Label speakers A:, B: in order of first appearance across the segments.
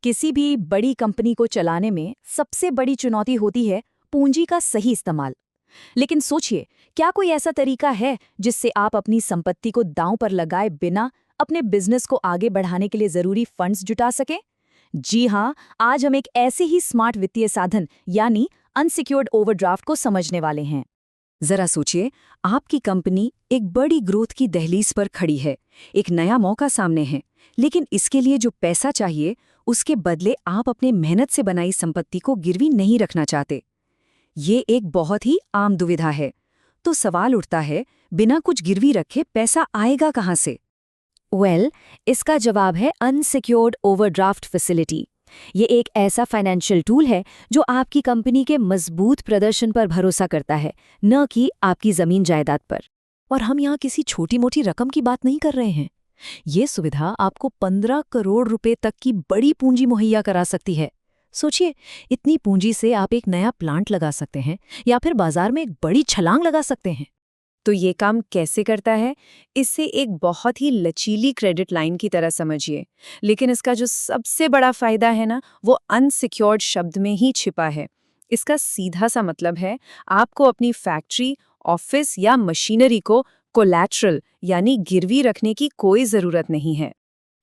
A: किसी भी बड़ी कंपनी को चलाने में सबसे बड़ी चुनौती होती है पूंजी का सही इस्तेमाल। लेकिन सोचिए, क्या कोई ऐसा तरीका है जिससे आप अपनी संपत्ति को दांव पर लगाए बिना अपने बिजनेस को आगे बढ़ाने के लिए जरूरी फंड्स जुटा सकें? जी हाँ, आज हम एक ऐसे ही स्मार्ट वित्तीय साधन यानी अनसिक्योर्ड ओवरड्राफ्ट को समझने वाले हैं। जरा सोचिए, आपकी कंपनी एक बड़ी ग्रोथ की दहलीज पर खड़ी है, एक नया मौका सामने है, लेकिन इसके लिए जो पैसा चाहिए उसके बदले आप अपने मेहनत से बनाई संपत्ति को गिरवी नहीं रखना चाहते। ये एक बहुत ही आम दुविधा है। तो सवाल उठता है, बिना कुछ गिरवी रखे पैसा आएगा कहाँ से? इसका जवाब है अनसिक्योर्ड ओवरड्राफ्ट फैसिलिटी। ये एक ऐसा फाइनेंशियल टूल है जो आपकी कंपनी के मजबूत प्रदर्शन पर भरोसा करता है, न कि आपकी जमीन जायदाद पर। और हम यहाँ किसी छोटी मोटी रकम की बात नहीं कर रहे हैं। ये सुविधा आपको 15 करोड़ रुपए तक की बड़ी पूंजी मुहैया करा सकती है। सोचिए, इतनी पूंजी से आप एक नया प्लांट लगा सकते हैं या फिर बाजार में एक बड़ी छलांग लगा सकते हैं। तो ये काम कैसे करता है? इससे एक बहुत ही लचीली क्रेडिट लाइन की तरह समझिए, लेकिन इसका जो सबसे बड़ा फायदा है ना, वो अनसिक्योर्ड शब्द में ही छिपा है। इसका सीधा सा मतलब है, आपको अपनी फैक्ट्री, ऑफिस या मशीनरी को कोलैटरल यानी गिरवी रखने की कोई जरूरत नहीं है।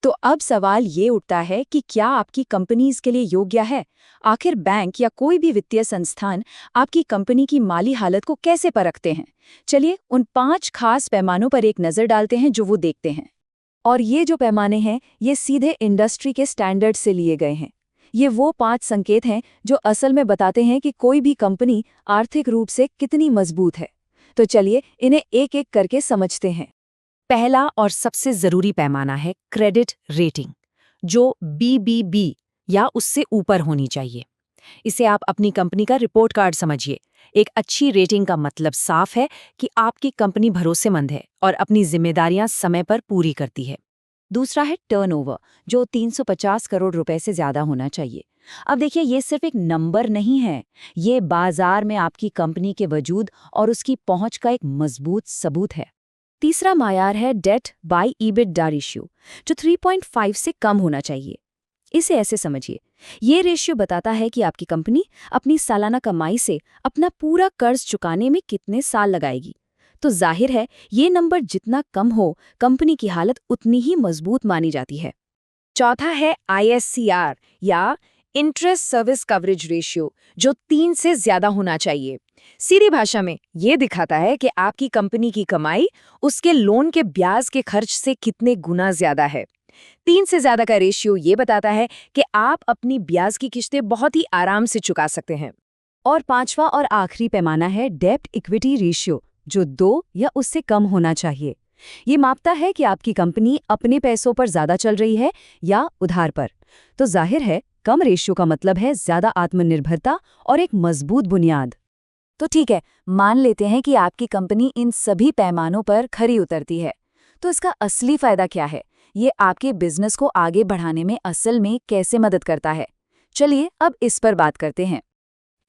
A: तो अब सवाल ये उठता है कि क्या आपकी कंपनी इसके लिए योग्य है? आखिर बैंक या कोई भी वित्तीय संस्थान आपकी कंपनी की माली हालत को कैसे परखते हैं? चलिए उन 5 खास पैमानों पर एक नज़र डालते हैं जो वो देखते हैं। और ये जो पैमाने हैं, ये सीधे इंडस्ट्री के स्टैंडर्ड से लिए गए हैं। ये वो 5 संकेत हैं जो असल में बताते हैं कि कोई भी कंपनी आर्थिक रूप से कितनी मजबूत है। तो चलिए इन्हें एक एक करके समझते हैं। पहला और सबसे जरूरी पैमाना है क्रेडिट रेटिंग, जो BBB या उससे ऊपर होनी चाहिए। इसे आप अपनी कंपनी का रिपोर्ट कार्ड समझिए। एक अच्छी रेटिंग का मतलब साफ है कि आपकी कंपनी भरोसेमंद है और अपनी जिम्मेदारियां समय पर पूरी करती है। दूसरा है टर्नओवर, जो 350 करोड़ रुपए से ज्यादा होना चाहिए। अब देखिए, ये सिर्फ एक नंबर नहीं है, ये बाजार में आपकी कंपनी के वजूद और उसकी पहुंच का एक मजबूत सबूत है। तीसरा मायार है डेट बाय EBITDA रेशियो, जो 3.5 से कम होना चाहिए। इसे ऐसे समझिए, ये रेशियो बताता है कि आपकी कंपनी अपनी सालाना कमाई से अपना पूरा कर्ज चुकाने में कितने साल लगाएगी। तो जाहिर है, ये नंबर जितना कम हो, कंपनी की हालत उतनी ही मजबूत मानी जाती है। चौथा है ISCR या इंटरेस्ट सर्विस कवरेज रेशियो, जो 3 से ज्यादा होना चाहिए। सीधी भाषा में ये दिखाता है कि आपकी कंपनी की कमाई उसके लोन के ब्याज के खर्च से कितने गुना ज्यादा है। 3 से ज्यादा का रेशियो ये बताता है कि आप अपनी ब्याज की किस्तें बहुत ही आराम से चुका सकते हैं। और पांचवा और आखिरी पैमाना है डेब्ट इक्विटी रेशियो, जो 2 या उससे कम होना चाहिए। ये मापता है कि आपकी कंपनी अपने पैसों पर ज्यादा चल रही है या उधार पर। तो जाहिर है, कम रेशियो का मतलब है ज्यादा आत्मनिर्भरता और एक मजबूत बुनियाद। तो ठीक है, मान लेते हैं कि आपकी कंपनी इन सभी पैमानों पर खरी उतरती है। तो इसका असली फायदा क्या है? ये आपके बिजनेस को आगे बढ़ाने में असल में कैसे मदद करता है? चलिए अब इस पर बात करते हैं।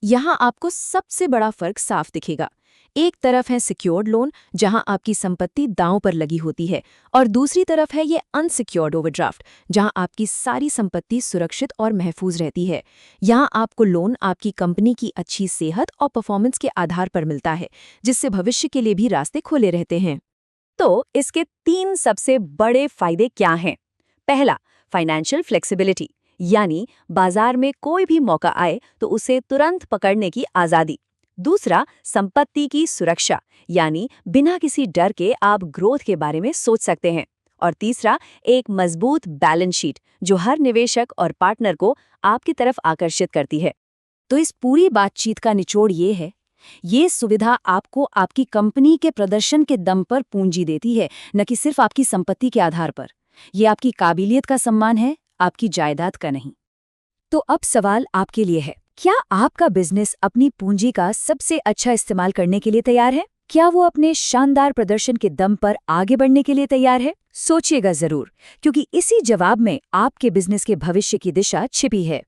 A: यहाँ आपको सबसे बड़ा फर्क साफ दिखेगा। एक तरफ है सिक्योर्ड लोन, जहां आपकी संपत्ति दांव पर लगी होती है, और दूसरी तरफ है ये अनसिक्योर्ड ओवरड्राफ्ट, जहां आपकी सारी संपत्ति सुरक्षित और महफूज रहती है। यहाँ आपको लोन आपकी कंपनी की अच्छी सेहत और परफॉर्मेंस के आधार पर मिलता है, जिससे भविष्य के लिए भी रास्ते खुले रहते हैं। तो इसके 3 सबसे बड़े फायदे क्या हैं? पहला, फाइनेंशियल फ्लेक्सिबिलिटी, यानी बाजार में कोई भी मौका आए तो उसे तुरंत पकड़ने की आज़ादी। दूसरा, संपत्ति की सुरक्षा, यानी बिना किसी डर के आप ग्रोथ के बारे में सोच सकते हैं। और तीसरा, एक मजबूत बैलेंस शीट, जो हर निवेशक और पार्टनर को आपकी तरफ आकर्षित करती है। तो इस पूरी बातचीत का निचोड़ ये है, ये सुविधा आपको आपकी कंपनी के प्रदर्शन के दम पर पूंजी देती है, न कि सिर्फ आपकी संपत्ति के आधार पर। ये आपकी काबिलियत का सम्मान है, आपकी जायदाद का नहीं। तो अब सवाल आपके लिए है, क्या आपका बिजनेस अपनी पूंजी का सबसे अच्छा इस्तेमाल करने के लिए तैयार है? क्या वो अपने शानदार प्रदर्शन के दम पर आगे बढ़ने के लिए तैयार है? सोचिएगा जरूर, क्योंकि इसी जवाब में आपके बिजनेस के भविष्य की दिशा छिपी है।